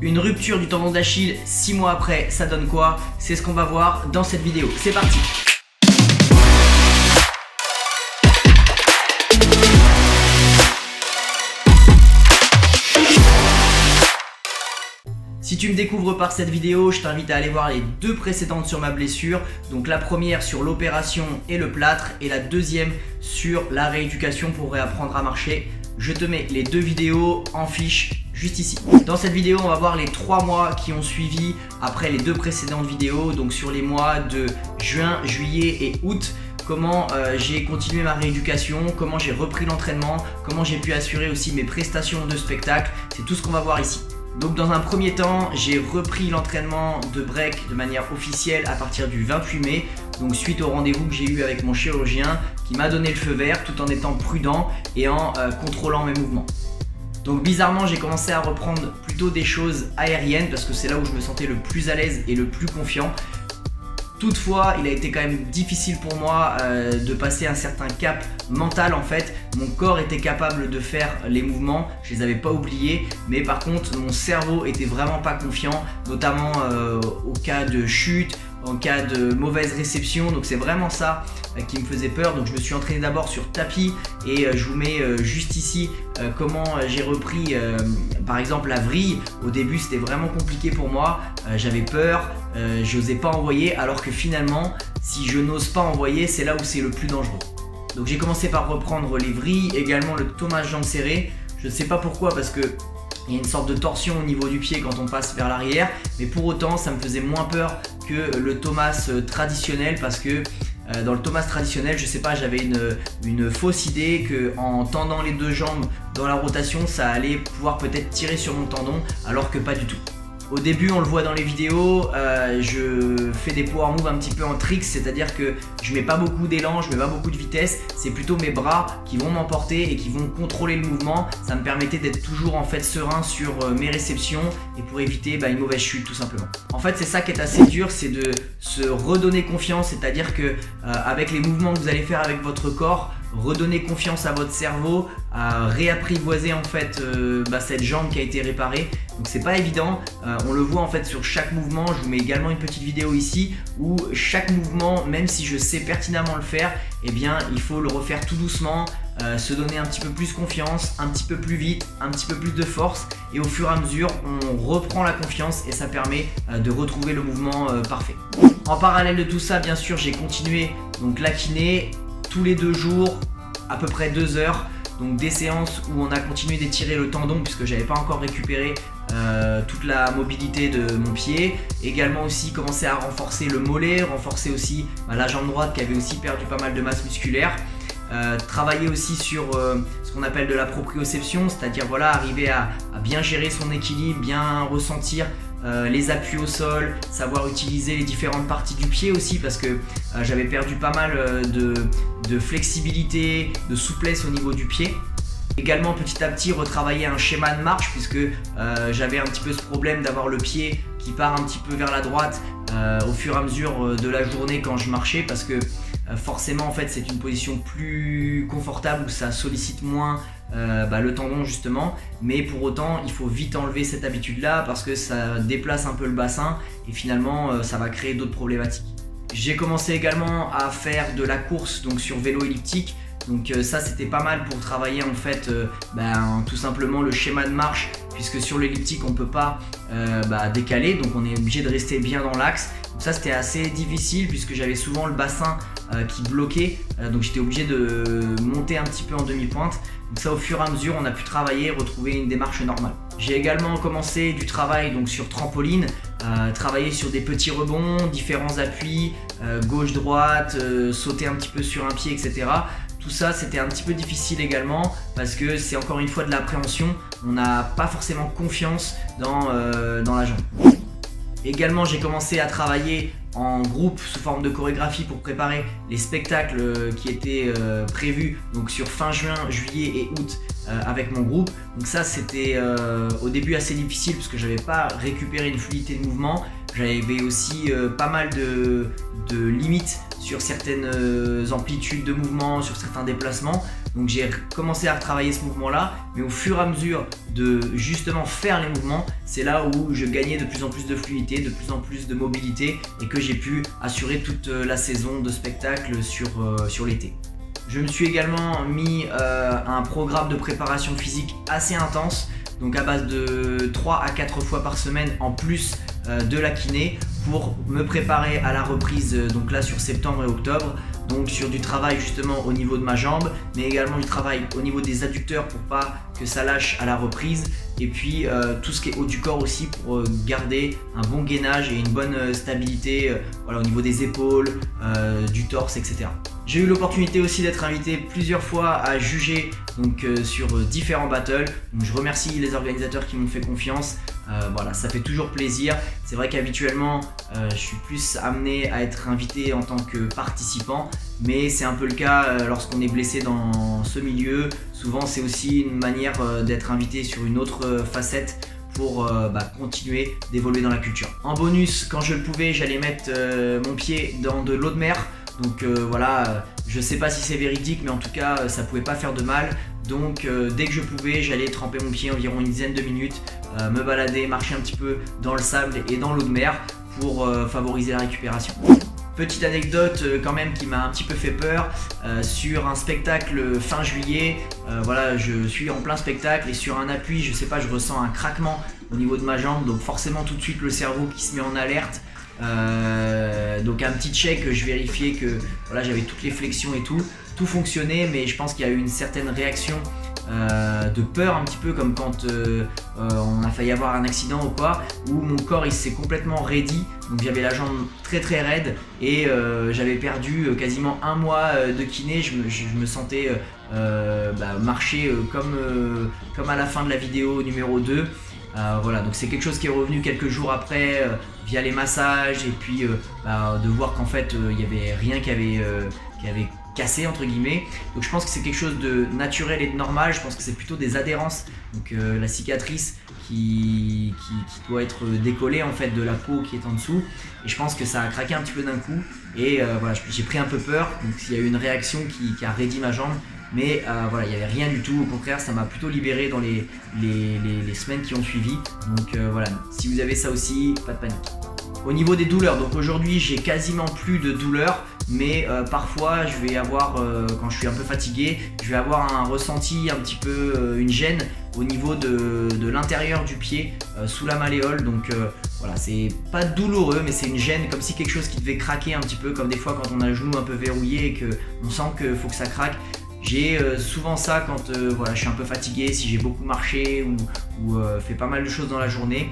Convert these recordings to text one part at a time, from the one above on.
Une rupture du tendon d'Achille 6 mois après, ça donne quoi? C'est ce qu'on va voir dans cette vidéo. C'est parti! Si tu me découvres par cette vidéo, je t'invite à aller voir les deux précédentes sur ma blessure. Donc la première sur l'opération et le plâtre et la deuxième sur la rééducation pour réapprendre à marcher. Je te mets les deux vidéos en fiche juste ici. Dans cette vidéo, on va voir les 3 mois qui ont suivi après les deux précédentes vidéos. Donc sur les mois de juin, juillet et août. Comment j'ai continué ma rééducation, comment j'ai repris l'entraînement, comment j'ai pu assurer aussi mes prestations de spectacle. C'est tout ce qu'on va voir ici. Donc dans un premier temps, j'ai repris l'entraînement de break de manière officielle à partir du 28 mai. Donc suite au rendez-vous que j'ai eu avec mon chirurgien qui m'a donné le feu vert tout en étant prudent et en contrôlant mes mouvements. Donc bizarrement, j'ai commencé à reprendre plutôt des choses aériennes parce que c'est là où je me sentais le plus à l'aise et le plus confiant. Toutefois, il a été quand même difficile pour moi de passer un certain cap mental en fait. Mon corps était capable de faire les mouvements, je les avais pas oubliés, mais par contre mon cerveau était vraiment pas confiant, notamment au cas de chute, en cas de mauvaise réception. Donc c'est vraiment ça qui me faisait peur. Donc je me suis entraîné d'abord sur tapis et je vous mets juste ici comment j'ai repris par exemple la vrille. Au début c'était vraiment compliqué pour moi, j'avais peur, j'osais pas envoyer, alors que finalement si je n'ose pas envoyer, c'est là où c'est le plus dangereux. Donc j'ai commencé par reprendre les vrilles, également le Thomas jambe serrée. Je ne sais pas pourquoi, parce que il y a une sorte de torsion au niveau du pied quand on passe vers l'arrière, mais pour autant ça me faisait moins peur que le Thomas traditionnel, parce que dans le Thomas traditionnel, je sais pas, j'avais une fausse idée que en tendant les deux jambes dans la rotation, ça allait pouvoir peut-être tirer sur mon tendon, alors que pas du tout. Au début, on le voit dans les vidéos, je fais des power moves un petit peu en tricks, c'est-à-dire que je mets pas beaucoup d'élan, je mets pas beaucoup de vitesse, c'est plutôt mes bras qui vont m'emporter et qui vont contrôler le mouvement. Ça me permettait d'être toujours en fait serein sur mes réceptions et pour éviter une mauvaise chute tout simplement. En fait, c'est ça qui est assez dur, c'est de se redonner confiance, c'est-à-dire que avec les mouvements que vous allez faire avec votre corps, redonner confiance à votre cerveau, à réapprivoiser en fait cette jambe qui a été réparée. Donc c'est pas évident, on le voit en fait sur chaque mouvement. Je vous mets également une petite vidéo ici où chaque mouvement, même si je sais pertinemment le faire, eh bien il faut le refaire tout doucement, se donner un petit peu plus confiance, un petit peu plus vite, un petit peu plus de force, et au fur et à mesure on reprend la confiance et ça permet de retrouver le mouvement parfait. En parallèle de tout ça, bien sûr, j'ai continué donc la kiné tous les 2 jours, à peu près 2 heures. Donc des séances où on a continué d'étirer le tendon puisque j'avais pas encore récupéré toute la mobilité de mon pied. Également aussi commencer à renforcer le mollet, renforcer aussi la jambe droite qui avait aussi perdu pas mal de masse musculaire. Travailler aussi sur ce qu'on appelle de la proprioception, c'est-à-dire voilà, arriver à bien gérer son équilibre, bien ressentir les appuis au sol, savoir utiliser les différentes parties du pied aussi, parce que j'avais perdu pas mal de flexibilité, de souplesse au niveau du pied. Également petit à petit retravailler un schéma de marche, puisque j'avais un petit peu ce problème d'avoir le pied qui part un petit peu vers la droite au fur et à mesure de la journée quand je marchais, parce que forcément en fait c'est une position plus confortable où ça sollicite moins le tendon justement, mais pour autant il faut vite enlever cette habitude là parce que ça déplace un peu le bassin et finalement ça va créer d'autres problématiques. J'ai commencé également à faire de la course donc sur vélo elliptique. Donc ça c'était pas mal pour travailler en fait tout simplement le schéma de marche, puisque sur l'elliptique on peut pas décaler, donc on est obligé de rester bien dans l'axe. Donc ça c'était assez difficile puisque j'avais souvent le bassin qui bloquait, donc j'étais obligé de monter un petit peu en demi-pointe. Donc ça au fur et à mesure on a pu travailler, retrouver une démarche normale. J'ai également commencé du travail donc sur trampoline, travailler sur des petits rebonds, différents appuis, gauche-droite, sauter un petit peu sur un pied, etc. Tout ça c'était un petit peu difficile également parce que c'est encore une fois de l'appréhension, on n'a pas forcément confiance dans la jambe. Également j'ai commencé à travailler en groupe sous forme de chorégraphie pour préparer les spectacles qui étaient prévus donc sur fin juin, juillet et août avec mon groupe. Donc ça c'était au début assez difficile parce que j'avais pas récupéré une fluidité de mouvement. J'avais aussi pas mal de limites sur certaines amplitudes de mouvement, sur certains déplacements. Donc j'ai commencé à retravailler ce mouvement-là, mais au fur et à mesure de justement faire les mouvements, c'est là où je gagnais de plus en plus de fluidité, de plus en plus de mobilité et que j'ai pu assurer toute la saison de spectacle sur l'été. Je me suis également mis un programme de préparation physique assez intense, donc à base de 3 à 4 fois par semaine en plus de la kiné pour me préparer à la reprise donc là sur septembre et octobre, donc sur du travail justement au niveau de ma jambe, mais également du travail au niveau des adducteurs pour pas que ça lâche à la reprise, et puis tout ce qui est haut du corps aussi pour garder un bon gainage et une bonne stabilité voilà, au niveau des épaules, du torse, etc. J'ai eu l'opportunité aussi d'être invité plusieurs fois à juger donc, sur différents battles. Donc, je remercie les organisateurs qui m'ont fait confiance. Voilà, ça fait toujours plaisir. C'est vrai qu'habituellement, je suis plus amené à être invité en tant que participant, mais c'est un peu le cas lorsqu'on est blessé dans ce milieu. Souvent, c'est aussi une manière d'être invité sur une autre facette pour continuer d'évoluer dans la culture. En bonus, quand je le pouvais, j'allais mettre mon pied dans de l'eau de mer. Donc voilà, je sais pas si c'est véridique, mais en tout cas ça pouvait pas faire de mal. Donc dès que je pouvais, j'allais tremper mon pied environ une dizaine de minutes, me balader, marcher un petit peu dans le sable et dans l'eau de mer pour favoriser la récupération. Petite anecdote quand même qui m'a un petit peu fait peur, sur un spectacle fin juillet, voilà, je suis en plein spectacle et sur un appui, je sais pas, je ressens un craquement au niveau de ma jambe, donc forcément tout de suite le cerveau qui se met en alerte. Donc un petit check, je vérifiais que voilà, j'avais toutes les flexions et tout fonctionnait, mais je pense qu'il y a eu une certaine réaction de peur, un petit peu comme quand on a failli avoir un accident ou quoi, où mon corps il s'est complètement raidi, donc j'avais la jambe très très raide et j'avais perdu quasiment un mois de kiné. Je me sentais marcher comme à la fin de la vidéo numéro 2. Voilà, donc c'est quelque chose qui est revenu quelques jours après via les massages et puis de voir qu'en fait il n'y avait rien qui avait cassé entre guillemets. Donc je pense que c'est quelque chose de naturel et de normal. Je pense que c'est plutôt des adhérences, donc la cicatrice qui doit être décollée en fait de la peau qui est en dessous, et je pense que ça a craqué un petit peu d'un coup et voilà, j'ai pris un peu peur, donc il y a eu une réaction qui a raidi ma jambe. Mais voilà, il n'y avait rien du tout, au contraire ça m'a plutôt libéré dans les semaines qui ont suivi. Donc voilà, si vous avez ça aussi, pas de panique. Au niveau des douleurs, donc aujourd'hui j'ai quasiment plus de douleurs, mais parfois je vais avoir, quand je suis un peu fatigué, je vais avoir un ressenti un petit peu, une gêne au niveau de l'intérieur du pied, sous la malléole. Donc voilà, c'est pas douloureux, mais c'est une gêne, comme si quelque chose qui devait craquer un petit peu, comme des fois quand on a le genou un peu verrouillé et qu'on sent qu'il faut que ça craque. J'ai souvent ça quand voilà, je suis un peu fatigué, si j'ai beaucoup marché ou fait pas mal de choses dans la journée.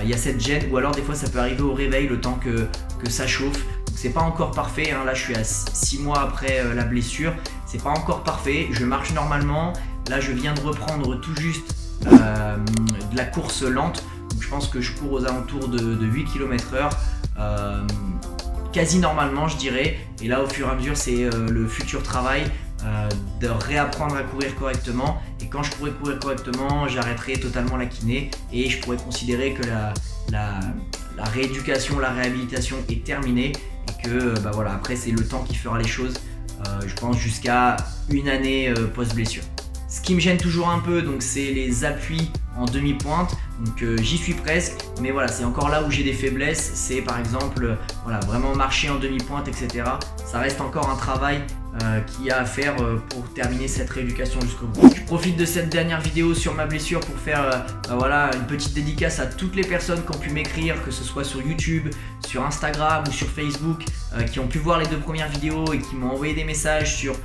Il y a cette gêne, ou alors des fois ça peut arriver au réveil le temps que ça chauffe. Donc c'est pas encore parfait, hein. Là je suis à 6 mois après la blessure, c'est pas encore parfait, je marche normalement. Là je viens de reprendre tout juste de la course lente, donc je pense que je cours aux alentours de 8 km/h. Quasi normalement je dirais, et là au fur et à mesure c'est le futur travail de réapprendre à courir correctement, et quand je pourrai courir correctement j'arrêterai totalement la kiné et je pourrais considérer que la rééducation, la réhabilitation est terminée et que voilà, après c'est le temps qui fera les choses, je pense jusqu'à une année post-blessure. Ce qui me gêne toujours un peu, donc c'est les appuis en demi-pointe, donc j'y suis presque, mais voilà, c'est encore là où j'ai des faiblesses. C'est par exemple voilà, vraiment marcher en demi-pointe, etc. Ça reste encore un travail qu'il y a à faire pour terminer cette rééducation jusqu'au bout. Je profite de cette dernière vidéo sur ma blessure pour faire voilà, une petite dédicace à toutes les personnes qui ont pu m'écrire, que ce soit sur YouTube, sur Instagram ou sur Facebook, qui ont pu voir les 2 premières vidéos et qui m'ont envoyé des messages sur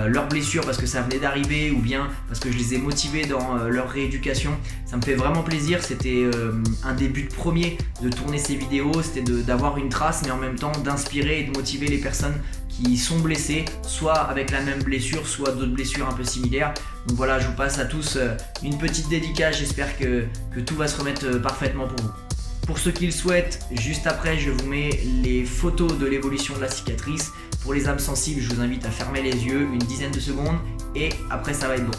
leurs blessures parce que ça venait d'arriver ou bien parce que je les ai motivés dans leur rééducation. Ça me fait vraiment plaisir. C'était un des buts premiers de tourner ces vidéos, c'était d'avoir une trace, mais en même temps d'inspirer et de motiver les personnes qui sont blessées, soit avec la même blessure, soit d'autres blessures un peu similaires. Donc voilà, je vous passe à tous une petite dédicace, j'espère que tout va se remettre parfaitement pour vous. Pour ceux qui le souhaitent, juste après je vous mets les photos de l'évolution de la cicatrice. Pour les âmes sensibles, je vous invite à fermer les yeux une dizaine de secondes et après ça va être bon.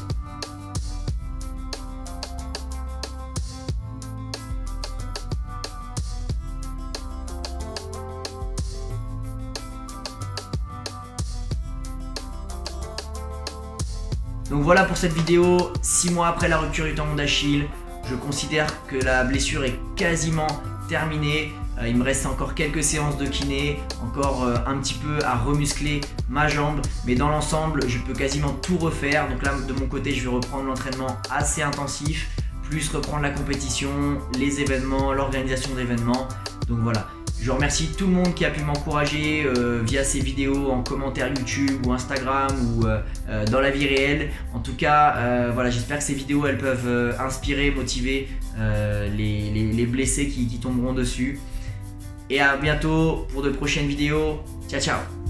Donc voilà pour cette vidéo. 6 mois après la rupture du tendon d'Achille, je considère que la blessure est quasiment terminée. Il me reste encore quelques séances de kiné, encore un petit peu à remuscler ma jambe, mais dans l'ensemble je peux quasiment tout refaire. Donc là de mon côté je vais reprendre l'entraînement assez intensif, plus reprendre la compétition, les événements, l'organisation d'événements. Donc voilà, je remercie tout le monde qui a pu m'encourager via ces vidéos en commentaire YouTube ou Instagram ou dans la vie réelle. En tout cas, voilà, j'espère que ces vidéos elles peuvent inspirer, motiver les blessés qui tomberont dessus. Et à bientôt pour de prochaines vidéos. Ciao ciao.